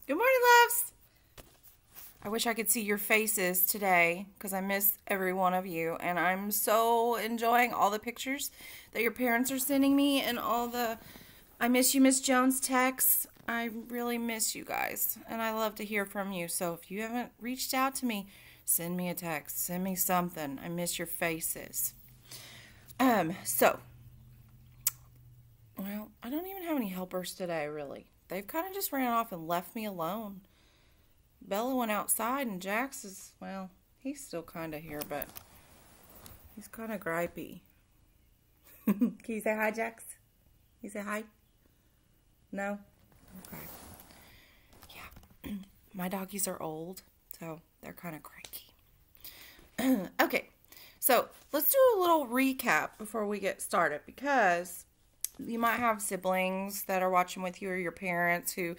Good morning, loves. I wish I could see your faces today because I miss every one of you. And I'm so enjoying all the pictures that your parents are sending me and all the I miss you, Miss Jones texts. I really miss you guys. And I love to hear from you. So if you haven't reached out to me, send me a text. Send me something. I miss your faces. Well, I don't even have any helpers today, really. They've kind of just ran off and left me alone. Bella went outside and Jax is, well, he's still kind of here, but he's kind of gripey. Can you say hi, Jax? Can you say hi? No? Okay. Yeah. My doggies are old, so they're kind of cranky. Okay. So let's do a little recap before we get started because you might have siblings that are watching with you or your parents who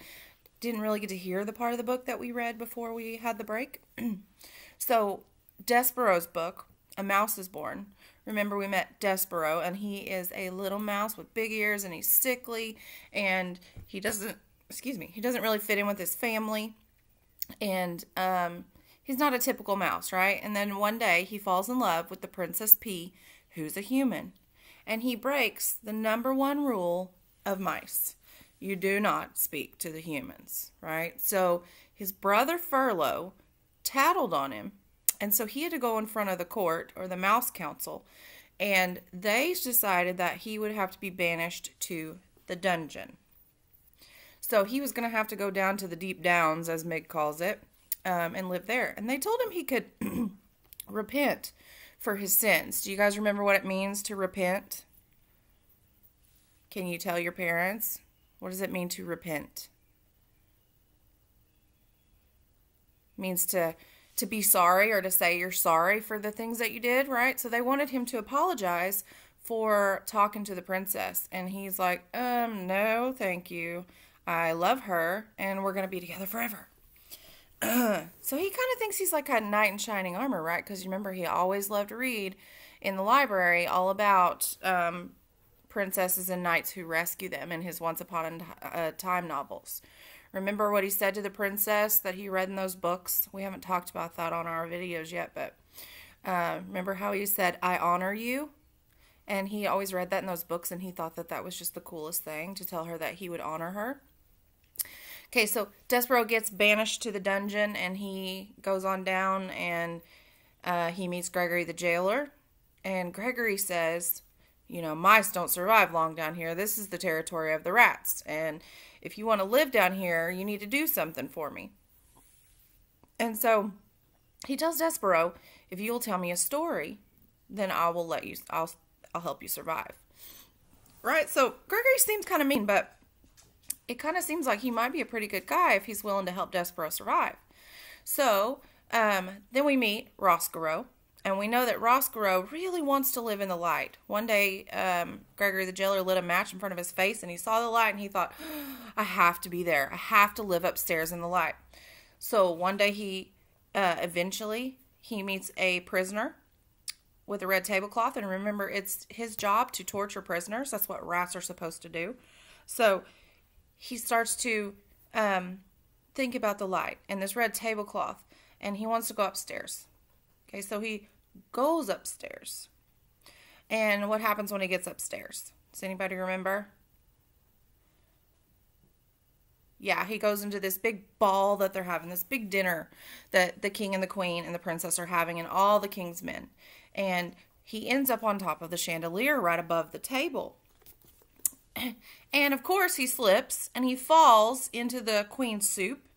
didn't really get to hear the part of the book that we read before we had the break. So, Despereaux's book, A Mouse is Born. Remember, we met Despereaux, and he is a little mouse with big ears, and he's sickly, and he doesn't really fit in with his family, and he's not a typical mouse, right? And then one day, he falls in love with the Princess P, who's a human, and he breaks the #1 rule of mice. You do not speak to the humans, right? So his brother Furlough tattled on him, and so he had to go in front of the court or the Mouse Council, and they decided that he would have to be banished to the dungeon. So he was going to have to go down to the deep downs, as Meg calls it, and live there. And they told him he could repent for his sins. Do you guys remember what it means to repent? Can you tell your parents? What does it mean to repent? It means to be sorry or to say you're sorry for the things that you did, right? So they wanted him to apologize for talking to the princess. And he's like, no, thank you. I love her and we're going to be together forever. So he kind of thinks he's like a knight in shining armor, right? Because you remember he always loved to read in the library all about princesses and knights who rescue them in his Once Upon a Time novels. Remember what he said to the princess that he read in those books? We haven't talked about that on our videos yet, but remember how he said, I honor you? And he always read that in those books, and he thought that that was just the coolest thing to tell her that he would honor her. Okay, so Despereaux gets banished to the dungeon, and he goes on down, and he meets Gregory the jailer, and Gregory says, you know, mice don't survive long down here. This is the territory of the rats. And if you want to live down here, you need to do something for me. And so he tells Despereaux, if you will tell me a story, then I'll help you survive. Right? So Gregory seems kind of mean, but it kind of seems like he might be a pretty good guy if he's willing to help Despereaux survive. So then we meet Roscoe. And we know that Roscoe really wants to live in the light. One day, Gregory the jailer lit a match in front of his face, and he saw the light, and he thought, I have to be there. I have to live upstairs in the light. So one day he meets a prisoner with a red tablecloth. And remember, it's his job to torture prisoners. That's what rats are supposed to do. So he starts to think about the light and this red tablecloth, and he wants to go upstairs. Okay, so he goes upstairs. And what happens when he gets upstairs? Does anybody remember? Yeah, he goes into this big ball that they're having, this big dinner that the king and the queen and the princess are having, and all the king's men. And he ends up on top of the chandelier right above the table. And of course he slips and he falls into the queen's soup.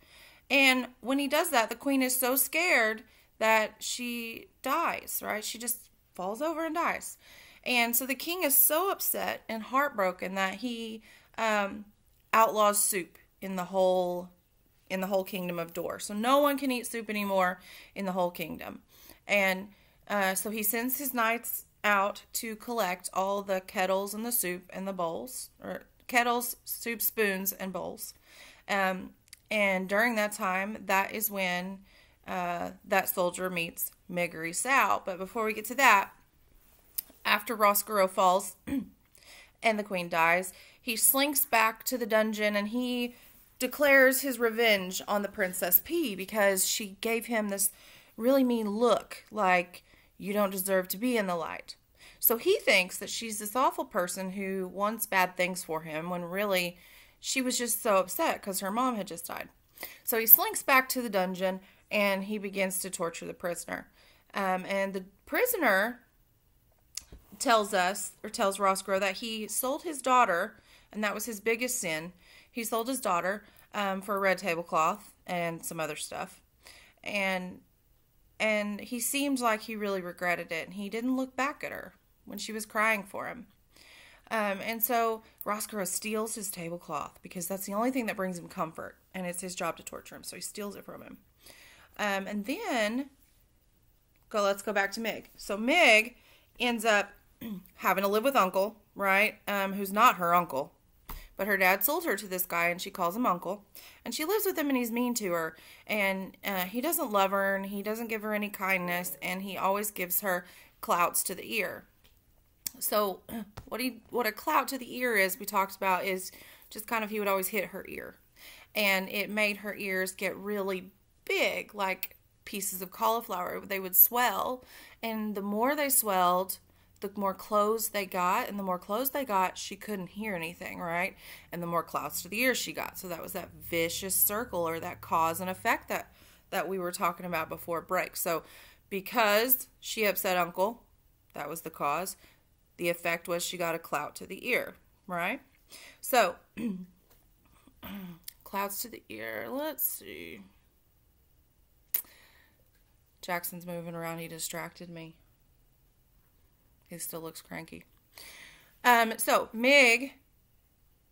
And when he does that, the queen is so scared that she dies, right? She just falls over and dies. And so the king is so upset and heartbroken that he outlaws soup in the whole kingdom of Dor. So no one can eat soup anymore in the whole kingdom. And so he sends his knights out to collect all the kettles and the soup and the bowls, or kettles, soup, spoons, and bowls. And during that time, that is when that soldier meets Miggery Sow. But before we get to that, after Roscoe falls and the queen dies, he slinks back to the dungeon and he declares his revenge on the Princess P because she gave him this really mean look, like, you don't deserve to be in the light. So he thinks that she's this awful person who wants bad things for him, when really she was just so upset because her mom had just died. So he slinks back to the dungeon and he begins to torture the prisoner. And the prisoner tells Roscoe that he sold his daughter, and that was his biggest sin. He sold his daughter for a red tablecloth and some other stuff. And he seemed like he really regretted it, and he didn't look back at her when she was crying for him. And so Roscoe steals his tablecloth because that's the only thing that brings him comfort, and it's his job to torture him, so he steals it from him. And then, let's go back to Mig. So Mig ends up having to live with Uncle, right, who's not her uncle. But her dad sold her to this guy, and she calls him Uncle. And she lives with him, and he's mean to her. And he doesn't love her, and he doesn't give her any kindness, and he always gives her clouts to the ear. So what a clout to the ear is, we talked about, is just kind of, he would always hit her ear. And it made her ears get really big, like pieces of cauliflower. They would swell, and the more they swelled, the more closed they got, and the more closed they got, she couldn't hear anything, right? And the more clouts to the ears she got. So that was that vicious circle, or that cause and effect that we were talking about before break. So because she upset Uncle, that was the cause. The effect was she got a clout to the ear, right? So, clouts to the ear. Let's see. Jackson's moving around. He distracted me. He still looks cranky. So Mig,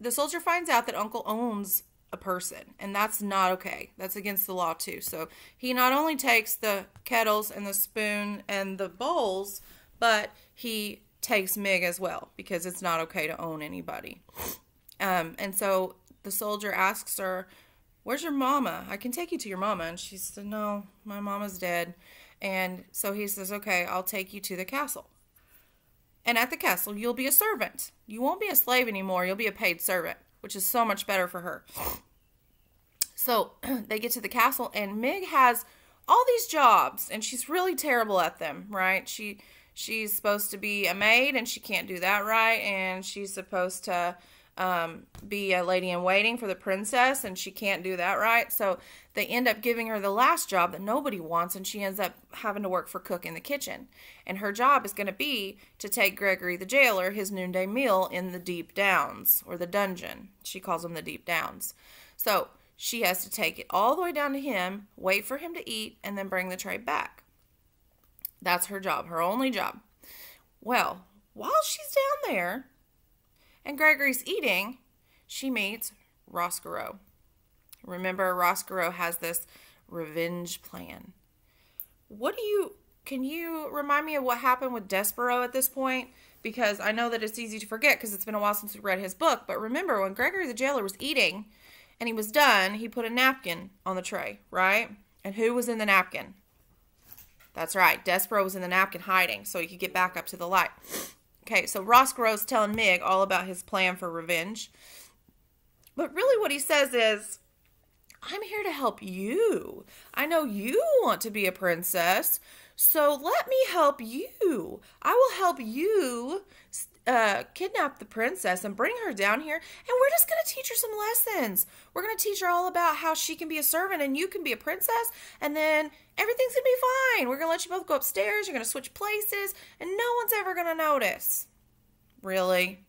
the soldier finds out that Uncle owns a person, and that's not okay. That's against the law too. So he not only takes the kettles and the spoon and the bowls, but he takes Mig as well, because it's not okay to own anybody. And so the soldier asks her, "Where's your mama? I can take you to your mama." And she said, "No, my mama's dead." And so he says, "Okay, I'll take you to the castle. And at the castle, you'll be a servant. You won't be a slave anymore. You'll be a paid servant," which is so much better for her. So they get to the castle, and Mig has all these jobs, and she's really terrible at them, right? She's supposed to be a maid, and she can't do that right. And she's supposed to be a lady in waiting for the princess, and she can't do that right. So they end up giving her the last job that nobody wants, and she ends up having to work for cook in the kitchen. And her job is going to be to take Gregory the jailer his noonday meal in the deep downs, or the dungeon. She calls them the deep downs. So she has to take it all the way down to him, wait for him to eat, and then bring the tray back. That's her job, her only job. Well, while she's down there and Gregory's eating, she meets Roscoe. Remember, Roscoe has this revenge plan. Can you remind me of what happened with Despereaux at this point? Because I know that it's easy to forget because it's been a while since we read his book. But remember, when Gregory the jailer was eating and he was done, he put a napkin on the tray, right? And who was in the napkin? That's right, Despereaux was in the napkin hiding so he could get back up to the light. Okay, so Roscoe's telling Mig all about his plan for revenge. But really what he says is, "I'm here to help you. I know you want to be a princess, so let me help you. I will help you kidnap the princess and bring her down here, and we're just going to teach her some lessons. We're going to teach her all about how she can be a servant and you can be a princess, and then everything's going to be fine. We're going to let you both go upstairs. You're going to switch places, and no one's ever going to notice." Really?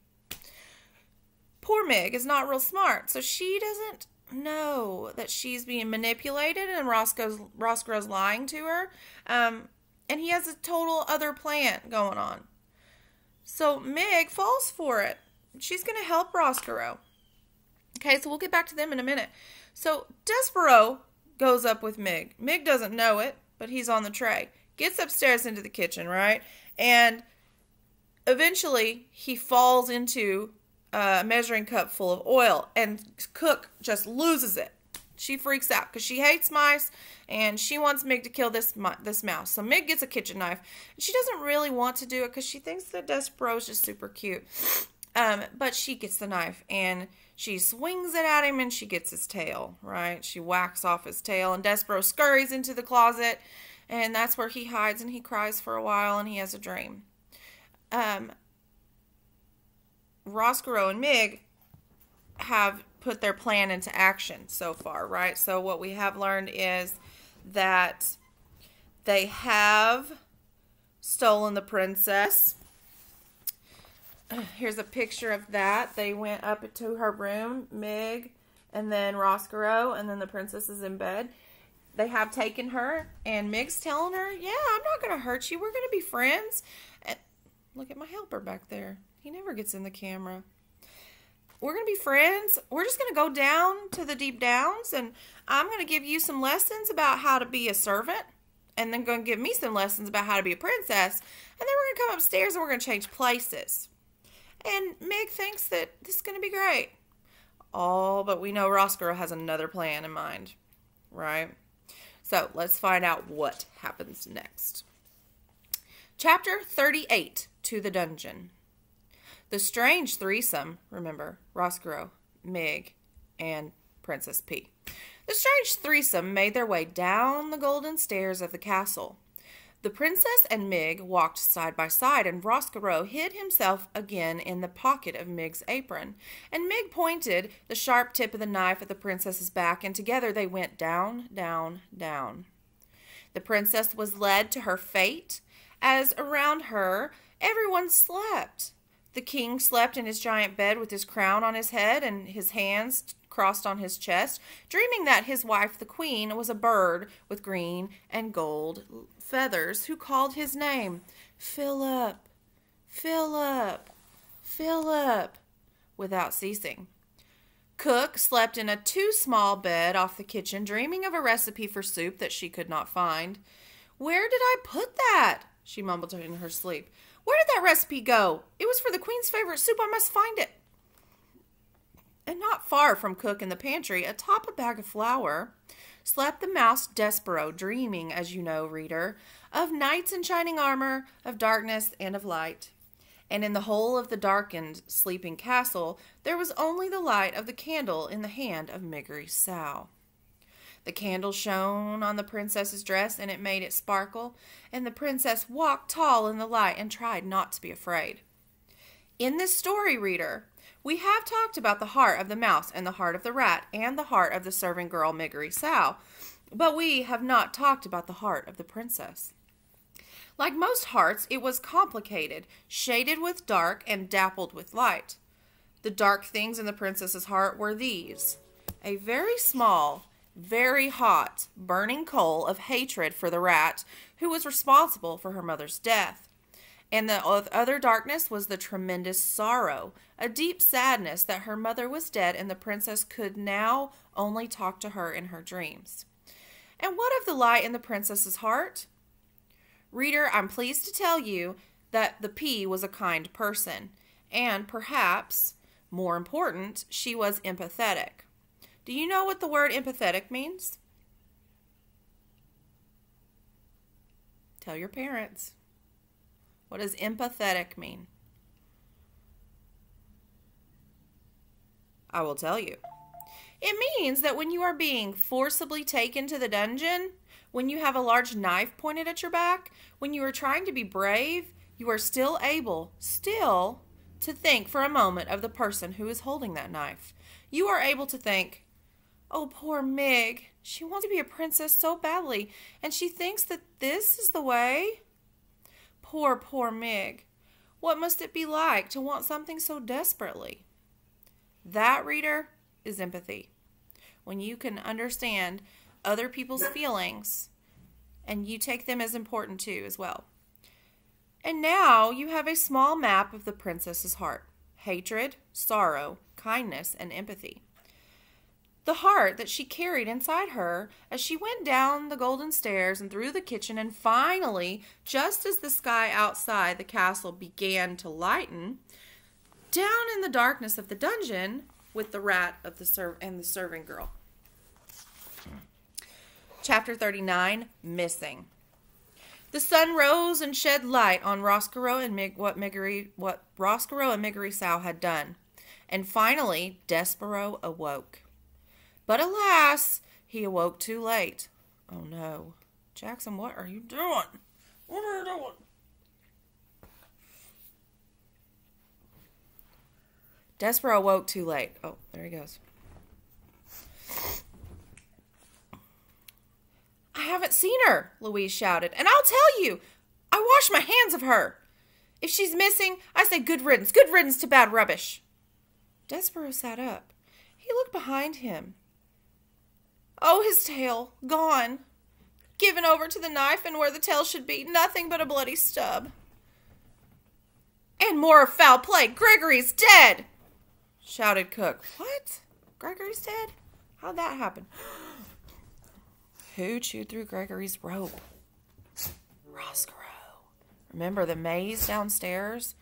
Poor Mig is not real smart, so she doesn't know that she's being manipulated and Roscoe's lying to her, and he has a total other plan going on. So Mig falls for it. She's going to help Roscoe. Okay, so we'll get back to them in a minute. So Despereaux goes up with Mig. Mig doesn't know it, but he's on the tray. Gets upstairs into the kitchen, right? And eventually he falls into a measuring cup full of oil, and Cook just loses it. She freaks out because she hates mice, and she wants Mig to kill this mouse. So Mig gets a kitchen knife, and she doesn't really want to do it because she thinks that Despereaux is just super cute. But she gets the knife and she swings it at him and she gets his tail, right? She whacks off his tail and Despereaux scurries into the closet and that's where he hides and he cries for a while and he has a dream. Roscoe and Mig have put their plan into action so far, right? So what we have learned is that they have stolen the princess. Here's a picture of that. They went up to her room, Mig, and then Roscoe, and then the princess is in bed. They have taken her, and Mig's telling her, yeah, I'm not going to hurt you. We're going to be friends. And look at my helper back there. He never gets in the camera. We're going to be friends. We're just going to go down to the deep downs, and I'm going to give you some lessons about how to be a servant, and then going to give me some lessons about how to be a princess, and then we're going to come upstairs and we're going to change places. And Mig thinks that this is going to be great. Oh, but we know Roscoe has another plan in mind, right? So let's find out what happens next. Chapter 38, To the Dungeon. The strange threesome, remember, Roscoe, Mig, and Princess P. The strange threesome made their way down the golden stairs of the castle. The princess and Mig walked side by side, and Roscoe hid himself again in the pocket of Mig's apron, and Mig pointed the sharp tip of the knife at the princess's back, and together they went down, down, down. The princess was led to her fate, as around her everyone slept. The king slept in his giant bed with his crown on his head and his hands crossed on his chest, dreaming that his wife, the queen, was a bird with green and gold feathers who called his name, Philip, Philip, Philip, without ceasing. Cook slept in a too small bed off the kitchen, dreaming of a recipe for soup that she could not find. Where did I put that? She mumbled in her sleep. Where did that recipe go? It was for the queen's favorite soup. I must find it. And not far from Cook in the pantry, atop a bag of flour, slept the mouse Despereaux, dreaming, as you know, reader, of knights in shining armor, of darkness and of light. And in the whole of the darkened, sleeping castle, there was only the light of the candle in the hand of Miggery Sow. The candle shone on the princess's dress, and it made it sparkle, and the princess walked tall in the light and tried not to be afraid. In this story, reader, we have talked about the heart of the mouse and the heart of the rat and the heart of the servant girl Miggery Sow, but we have not talked about the heart of the princess. Like most hearts, it was complicated, shaded with dark and dappled with light. The dark things in the princess's heart were these: a very small, very hot, burning coal of hatred for the rat who was responsible for her mother's death. And the other darkness was the tremendous sorrow, a deep sadness that her mother was dead and the princess could now only talk to her in her dreams. And what of the light in the princess's heart? Reader, I'm pleased to tell you that the P was a kind person, and perhaps, more important, she was empathetic. Do you know what the word empathetic means? Tell your parents. What does empathetic mean? I will tell you. It means that when you are being forcibly taken to the dungeon, when you have a large knife pointed at your back, when you are trying to be brave, you are still able, to think for a moment of the person who is holding that knife. You are able to think, oh, poor Mig, she wants to be a princess so badly, and she thinks that this is the way. Poor, poor Mig. What must it be like to want something so desperately? That, reader, is empathy. When you can understand other people's feelings and you take them as important too as well. And now you have a small map of the princess's heart: hatred, sorrow, kindness, and empathy. The heart that she carried inside her as she went down the golden stairs and through the kitchen, and finally, just as the sky outside the castle began to lighten, down in the darkness of the dungeon with the rat of the serving girl. Chapter 39, Missing. The sun rose and shed light on Roscoe and what Roscoe and Miggery Sow had done. And finally, Despereaux awoke. But alas, he awoke too late. Oh no. Jackson, what are you doing? What are you doing? Despereaux awoke too late. Oh, there he goes. I haven't seen her, Louise shouted. And I'll tell you, I wash my hands of her. If she's missing, I say good riddance to bad rubbish. Despereaux sat up. He looked behind him. Oh, his tail, gone. Given over to the knife, and where the tail should be, nothing but a bloody stub. And more foul play, Gregory's dead, shouted Cook. What? Gregory's dead? How'd that happen? Who chewed through Gregory's rope? Roscoe. Remember the maze downstairs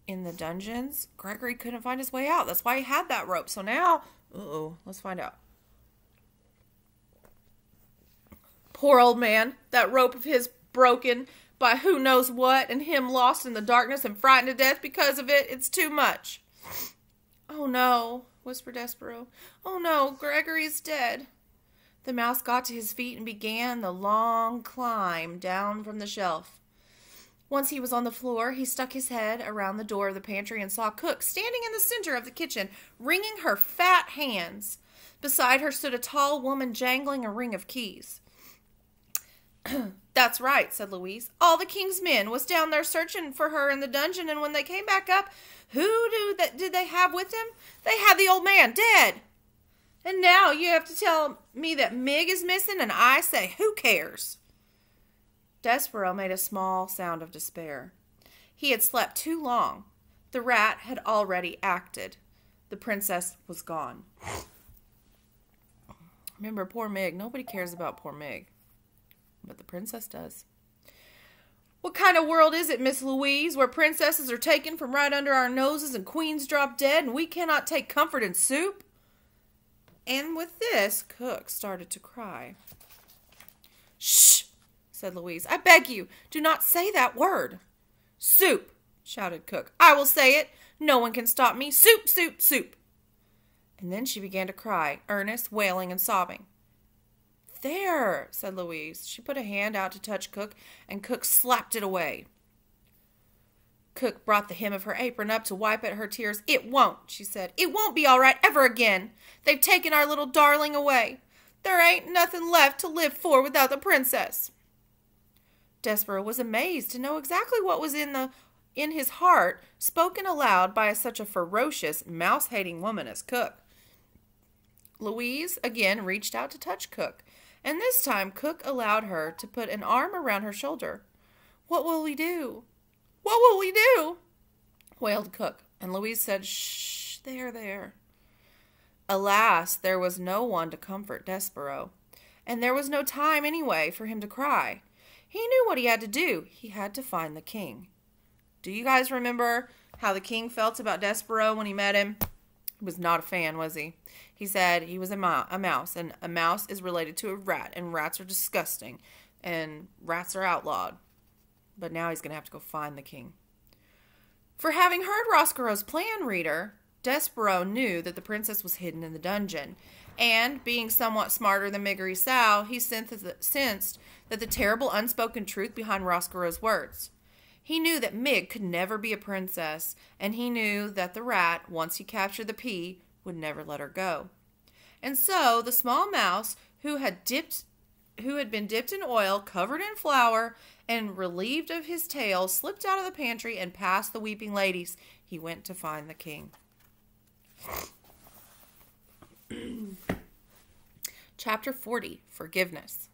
in the dungeons? Gregory couldn't find his way out. That's why he had that rope. So now, let's find out. Poor old man. That rope of his broken by who knows what, and him lost in the darkness and frightened to death because of it. It's too much. Oh no, whispered Despereaux. Oh no, Gregory's dead. The mouse got to his feet and began the long climb down from the shelf. Once he was on the floor, he stuck his head around the door of the pantry and saw Cook standing in the center of the kitchen, wringing her fat hands. Beside her stood a tall woman jangling a ring of keys. That's right, said Louise. All the king's men was down there searching for her in the dungeon, and when they came back up, did they have with them? They had the old man dead. And now you have to tell me that Mig is missing, and I say, who cares? Despereaux made a small sound of despair. He had slept too long. The rat had already acted. The princess was gone. Remember, poor Mig. Nobody cares about poor Mig. But the princess does. What kind of world is it, Miss Louise, where princesses are taken from right under our noses and queens drop dead and we cannot take comfort in soup? And with this, Cook started to cry. Shh, said Louise. I beg you, do not say that word. Soup, shouted Cook. I will say it. No one can stop me. Soup, soup, soup. And then she began to cry, earnest, wailing, and sobbing. There, said Louise. She put a hand out to touch Cook, and Cook slapped it away. Cook brought the hem of her apron up to wipe at her tears. It won't, she said. It won't be all right ever again. They've taken our little darling away. There ain't nothing left to live for without the princess. Despereaux was amazed to know exactly what was in his heart, spoken aloud by such a ferocious, mouse-hating woman as Cook. Louise again reached out to touch Cook, and this time Cook allowed her to put an arm around her shoulder. What will we do? What will we do? Wailed Cook, and Louise said, Shh, there. Alas, there was no one to comfort Despereaux, and there was no time anyway for him to cry. He knew what he had to do. He had to find the king. Do you guys remember how the king felt about Despereaux when he met him? He was not a fan, was he? He said he was a mouse, and a mouse is related to a rat, and rats are disgusting, and rats are outlawed. But now he's going to have to go find the king. For having heard Roscoe's plan, reader, Despereaux knew that the princess was hidden in the dungeon, and, being somewhat smarter than Miggery Sow, he sensed that the terrible unspoken truth behind Roscoe's words. He knew that Mig could never be a princess, and he knew that the rat, once he captured the pea, would never let her go. And so the small mouse, who had been dipped in oil, covered in flour, and relieved of his tail, slipped out of the pantry and past the weeping ladies. He went to find the king. Chapter 40, Forgiveness.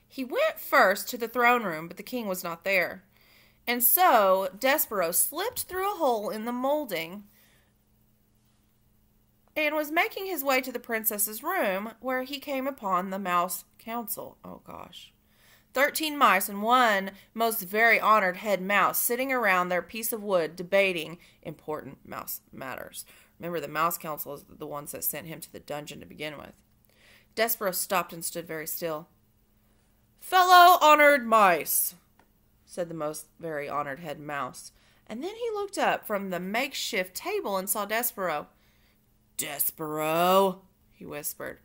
He went first to the throne room, but the king was not there. And so Despereaux slipped through a hole in the molding and was making his way to the princess's room, where he came upon the mouse council. Oh, gosh. 13 mice and one most very honored head mouse sitting around their piece of wood debating important mouse matters. Remember, the mouse council is the ones that sent him to the dungeon to begin with. Despereaux stopped and stood very still. Fellow honored mice, said the most very honored head mouse. And then he looked up from the makeshift table and saw Despereaux. "Despereaux," he whispered.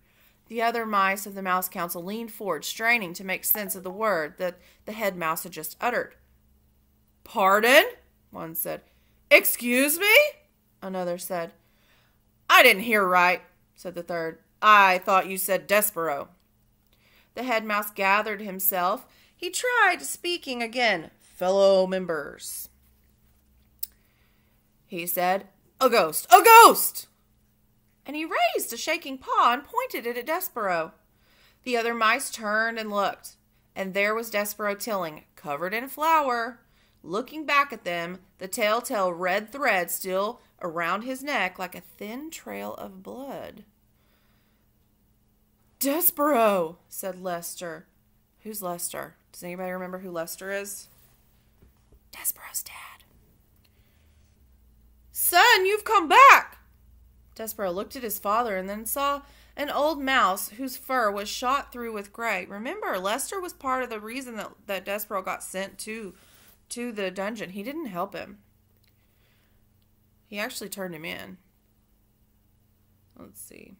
The other mice of the mouse council leaned forward, straining to make sense of the word that the head mouse had just uttered. "Pardon?" one said. "Excuse me?" another said. "I didn't hear right," said the third. "I thought you said Despereaux." The head mouse gathered himself. He tried speaking again. "Fellow members," he said, "a ghost, a ghost!" And he raised a shaking paw and pointed it at Despereaux. The other mice turned and looked, and there was Despereaux Tilling, covered in flour, looking back at them, the telltale red thread still around his neck like a thin trail of blood. "Despereaux," said Lester. Who's Lester? Does anybody remember who Lester is? Despereaux's dad. "Son, you've come back!" Despereaux looked at his father and then saw an old mouse whose fur was shot through with gray. Remember, Lester was part of the reason that Despereaux got sent to the dungeon. He didn't help him. He actually turned him in. Let's see.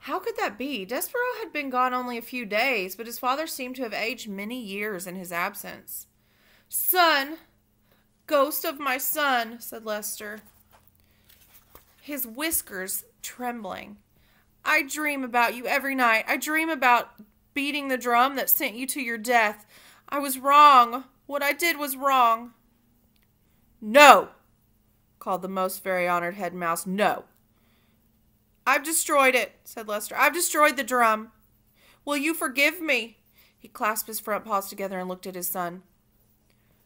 How could that be? Despereaux had been gone only a few days, but his father seemed to have aged many years in his absence. "Son, ghost of my son," said Lester, his whiskers trembling. "I dream about you every night. I dream about beating the drum that sent you to your death. I was wrong. What I did was wrong." "No," called the most very honored head mouse. "No." "I've destroyed it," said Lester. "I've destroyed the drum. Will you forgive me?" He clasped his front paws together and looked at his son.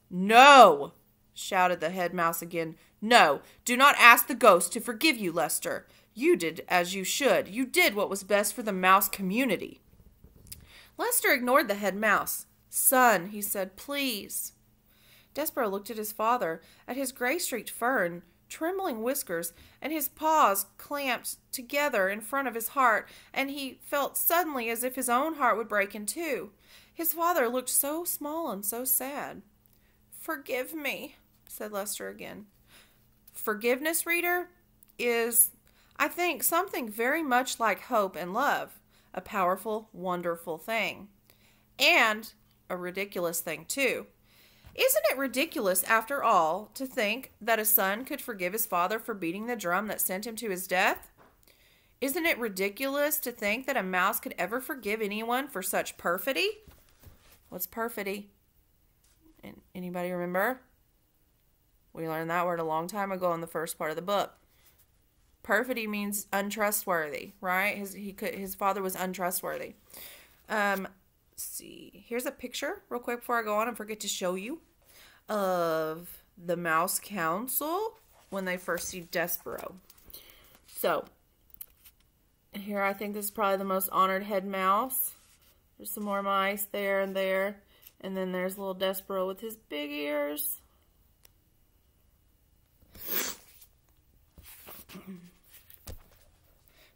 "No," shouted the head mouse again. "No, do not ask the ghost to forgive you, Lester. You did as you should. You did what was best for the mouse community." Lester ignored the head mouse. "Son," he said, "please." Despereaux looked at his father, at his gray-streaked fur and trembling whiskers, and his paws clamped together in front of his heart, and he felt suddenly as if his own heart would break in two. His father looked so small and so sad. "Forgive me," said Lester again. Forgiveness, reader, is, I think, something very much like hope and love, a powerful, wonderful thing, and a ridiculous thing, too. Isn't it ridiculous, after all, to think that a son could forgive his father for beating the drum that sent him to his death? Isn't it ridiculous to think that a mouse could ever forgive anyone for such perfidy? What's perfidy? Anybody remember? We learned that word a long time ago in the first part of the book. Perfidy means untrustworthy, right? His father was untrustworthy. See, here's a picture real quick before I go on and forget to show you of the mouse council when they first see Despereaux. So here, I think this is probably the most honored head mouse. There's some more mice there, and then there's little Despereaux with his big ears.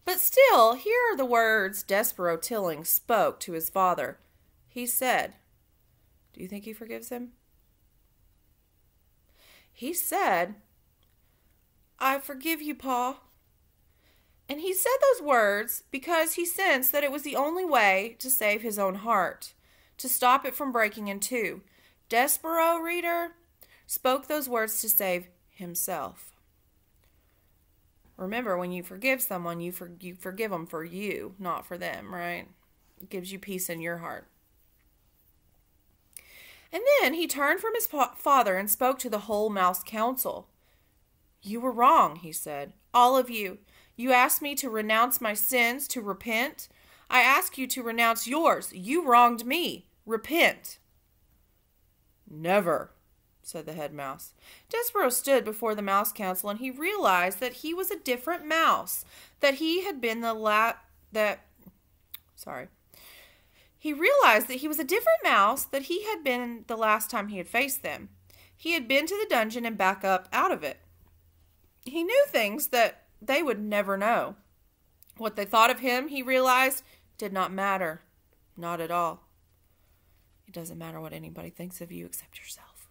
But still, here are the words Despereaux Tilling spoke to his father. He said, do you think he forgives him? He said, "I forgive you, Pa." And he said those words because he sensed that it was the only way to save his own heart, to stop it from breaking in two. Despereaux, reader, spoke those words to save himself. Remember, when you forgive someone, you forgive them for you, not for them, right? It gives you peace in your heart. And then he turned from his father and spoke to the whole mouse council. "You were wrong," he said. "All of you. You asked me to renounce my sins, to repent. I ask you to renounce yours. You wronged me. Repent." "Never," said the head mouse. Despereaux stood before the mouse council, and he realized that he was a different mouse, that he had been He realized that he was a different mouse that he had been the last time he had faced them. He had been to the dungeon and back up out of it. He knew things that they would never know. What they thought of him, he realized, did not matter. Not at all. It doesn't matter what anybody thinks of you except yourself.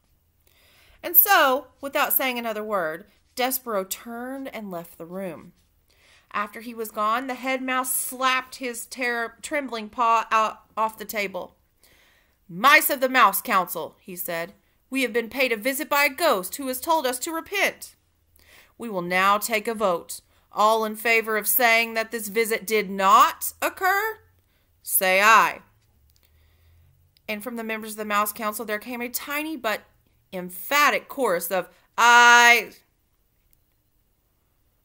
And so, without saying another word, Despereaux turned and left the room. After he was gone, the head mouse slapped his trembling paw out off the table. "Mice of the Mouse Council," he said, "we have been paid a visit by a ghost who has told us to repent. We will now take a vote. All in favor of saying that this visit did not occur, say aye." And from the members of the Mouse Council there came a tiny but emphatic chorus of aye.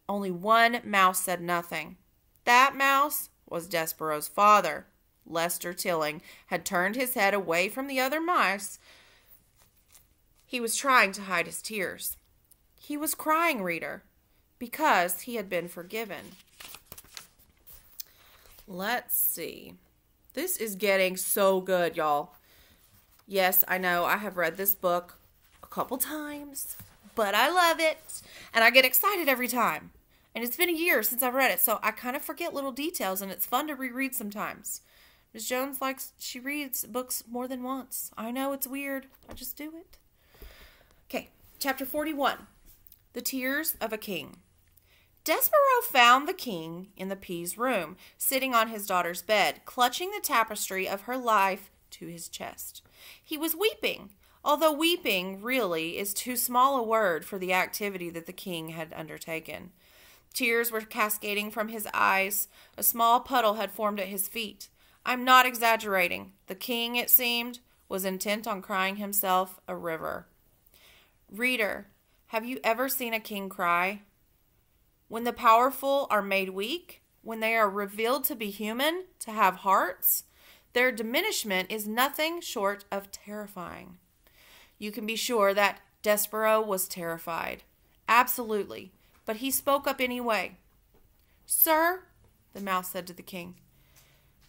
Only one mouse said nothing. That mouse was Despereaux's father. Lester Tilling had turned his head away from the other mice. He was trying to hide his tears. He was crying, reader, because he had been forgiven. Let's see. This is getting so good, y'all. Yes, I know I have read this book a couple times, but I love it, and I get excited every time. And it's been a year since I've read it, so I kind of forget little details, and it's fun to reread sometimes. Ms. Jones she reads books more than once. I know it's weird. I just do it. Okay, chapter 41. The Tears of a King. Despereaux found the king in the P's room, sitting on his daughter's bed, clutching the tapestry of her life to his chest. He was weeping, although weeping really is too small a word for the activity that the king had undertaken. Tears were cascading from his eyes. A small puddle had formed at his feet. I'm not exaggerating. The king, it seemed, was intent on crying himself a river. Reader, have you ever seen a king cry? When the powerful are made weak, when they are revealed to be human, to have hearts, their diminishment is nothing short of terrifying. You can be sure that Despereaux was terrified. Absolutely. But he spoke up anyway. "Sir," the mouse said to the king.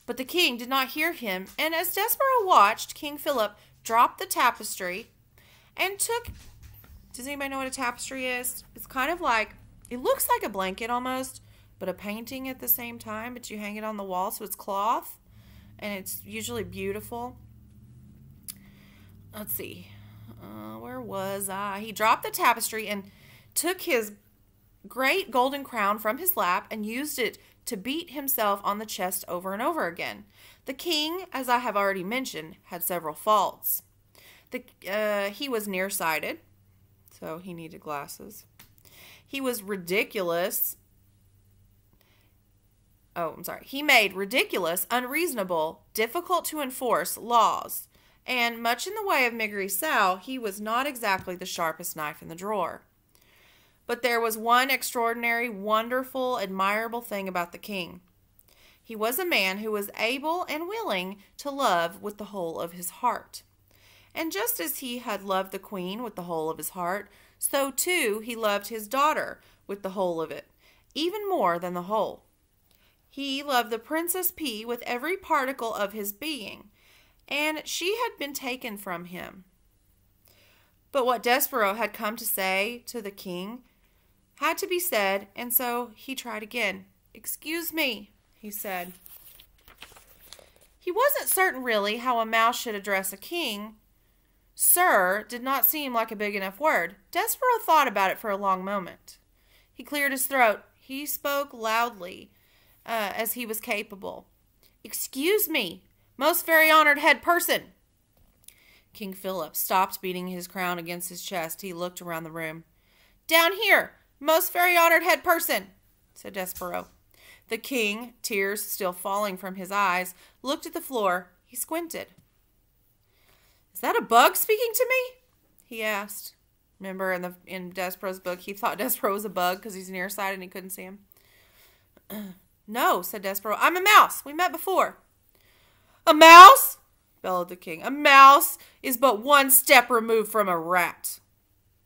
But the king did not hear him, and as Despereaux watched, King Philip dropped the tapestry and took... Does anybody know what a tapestry is? It's kind of like, it looks like a blanket almost, but a painting at the same time, but you hang it on the wall, so it's cloth, and it's usually beautiful. Let's see. Where was I? He dropped the tapestry and took his great golden crown from his lap and used it to beat himself on the chest over and over again. The king, as I have already mentioned, had several faults. He was nearsighted, so he needed glasses. He was ridiculous. He made ridiculous, unreasonable, difficult to enforce laws. And much in the way of Miggery Sow, he was not exactly the sharpest knife in the drawer. But there was one extraordinary, wonderful, admirable thing about the king. He was a man who was able and willing to love with the whole of his heart. And just as he had loved the queen with the whole of his heart, so too he loved his daughter with the whole of it, even more than the whole. He loved the Princess P with every particle of his being, and she had been taken from him. But what Despereaux had come to say to the king had to be said, and so he tried again. "Excuse me," he said. He wasn't certain really how a mouse should address a king. "Sir" did not seem like a big enough word. Despereaux thought about it for a long moment. He cleared his throat. He spoke loudly, as he was capable. "Excuse me, most very honored head person." King Philip stopped beating his crown against his chest. He looked around the room. "Down here, most very honored head person," said Despereaux. The king, tears still falling from his eyes, looked at the floor. He squinted. "Is that a bug speaking to me?" he asked. Remember in Despereaux's book, he thought Despereaux was a bug because he's nearsighted and he couldn't see him. "No," said Despereaux. "I'm a mouse. We met before." "A mouse?" bellowed the king. "A mouse is but one step removed from a rat."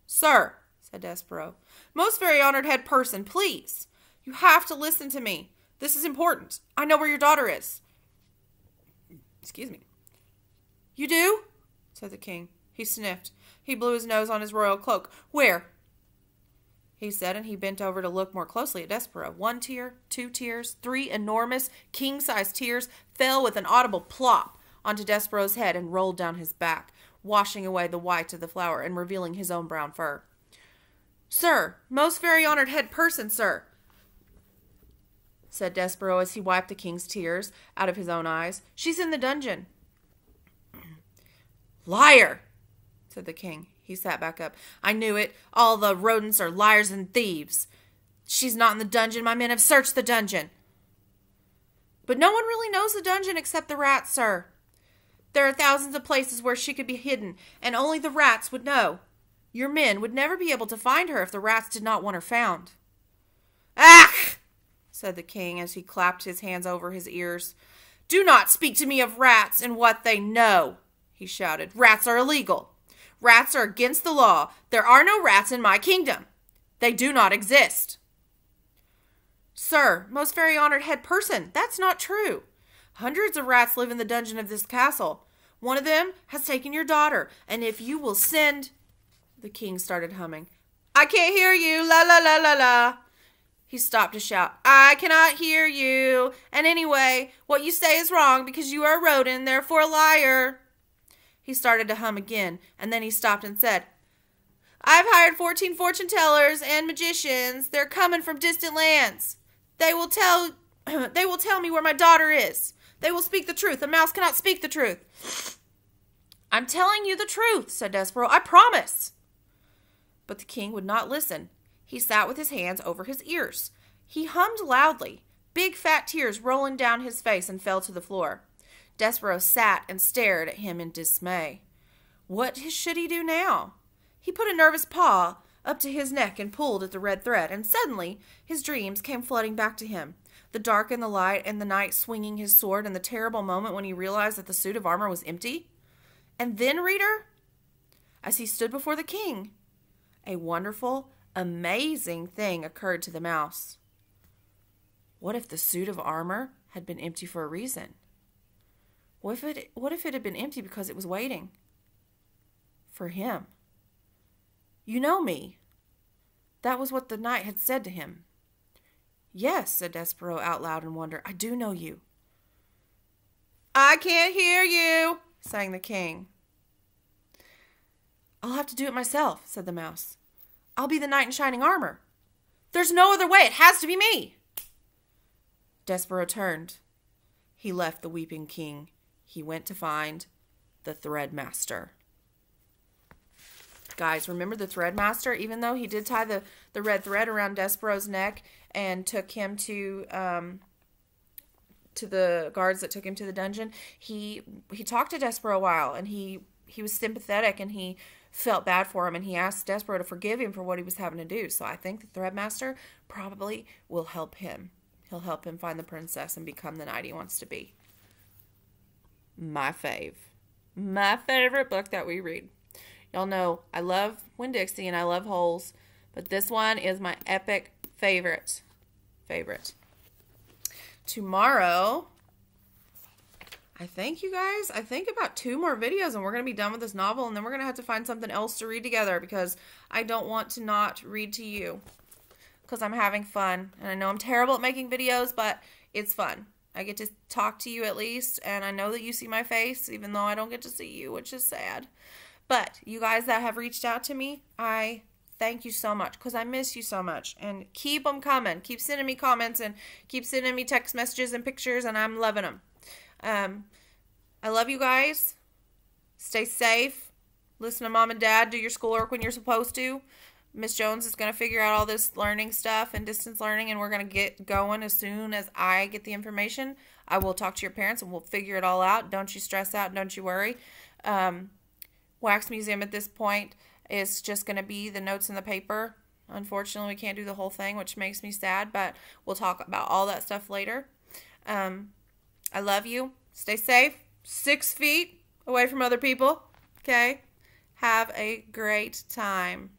"Sir," said Despereaux, "most very honored head person, please. You have to listen to me. This is important. I know where your daughter is." "Excuse me." "You do?" said the king. He sniffed. He blew his nose on his royal cloak. "Where?" he said, and he bent over to look more closely at Despereaux. 1 tear, 2 tears, 3 enormous, king-sized tears fell with an audible plop onto Despereaux's head and rolled down his back, washing away the white of the flour and revealing his own brown fur. "Sir, most very honored head person, sir," said Despereaux as he wiped the king's tears out of his own eyes. "She's in the dungeon." "Liar," said the king. He sat back up. "I knew it. All the rodents are liars and thieves. She's not in the dungeon. My men have searched the dungeon." "But no one really knows the dungeon except the rats, sir. There are thousands of places where she could be hidden, and only the rats would know. Your men would never be able to find her if the rats did not want her found." "Ah!" said the king as he clapped his hands over his ears. "Do not speak to me of rats and what they know," he shouted. "Rats are illegal. Rats are against the law. There are no rats in my kingdom. They do not exist." "Sir, most very honored head person, that's not true. Hundreds of rats live in the dungeon of this castle. One of them has taken your daughter, and if you will send—" The king started humming. "I can't hear you, la la la la la." He stopped to shout, "I cannot hear you. And anyway, what you say is wrong because you are a rodent, therefore a liar." He started to hum again, and then he stopped and said, "I've hired 14 fortune tellers and magicians. They're coming from distant lands. They will tell me where my daughter is. They will speak the truth. A mouse cannot speak the truth." "I'm telling you the truth," said Despereaux. "I promise." But the king would not listen. He sat with his hands over his ears. He hummed loudly, big fat tears rolling down his face, and fell to the floor. Despereaux sat and stared at him in dismay. What should he do now? He put a nervous paw up to his neck and pulled at the red thread, and suddenly his dreams came flooding back to him. The dark and the light and the knight swinging his sword, and the terrible moment when he realized that the suit of armor was empty. And then, reader, as he stood before the king, a wonderful, amazing thing occurred to the mouse. What if the suit of armor had been empty for a reason? What if it had been empty because it was waiting for him? "You know me." That was what the knight had said to him. "Yes," said Despereaux out loud in wonder, "I do know you." "I can't hear you," sang the king. "I'll have to do it myself," said the mouse. "I'll be the knight in shining armor. There's no other way. It has to be me." Despereaux turned. He left the weeping king. He went to find the Threadmaster. Guys, remember the Threadmaster? Even though he did tie the red thread around Despereaux's neck and took him to the guards that took him to the dungeon, he talked to Despereaux a while, and he was sympathetic, and he felt bad for him, and he asked Despereaux to forgive him for what he was having to do. So I think the Threadmaster probably will help him. He'll help him find the princess and become the knight he wants to be. My favorite book that we read. Y'all know I love Winn-Dixie and I love Holes, but this one is my epic favorite. Tomorrow, I think, you guys, about 2 more videos and we're going to be done with this novel, and then we're going to have to find something else to read together because I don't want to not read to you because I'm having fun. And I know I'm terrible at making videos, but it's fun. I get to talk to you at least, and I know that you see my face, even though I don't get to see you, which is sad. But you guys that have reached out to me, I thank you so much because I miss you so much. And keep them coming. Keep sending me comments and keep sending me text messages and pictures, and I'm loving them. I love you guys. Stay safe. Listen to mom and dad. Do your schoolwork when you're supposed to. Miss Jones is going to figure out all this learning stuff and distance learning, and we're going to get going as soon as I get the information. I will talk to your parents, and we'll figure it all out. Don't you stress out. Don't you worry. Wax Museum at this point is just going to be the notes in the paper. Unfortunately, we can't do the whole thing, which makes me sad, but we'll talk about all that stuff later. I love you. Stay safe. 6 feet away from other people. Okay? Have a great time.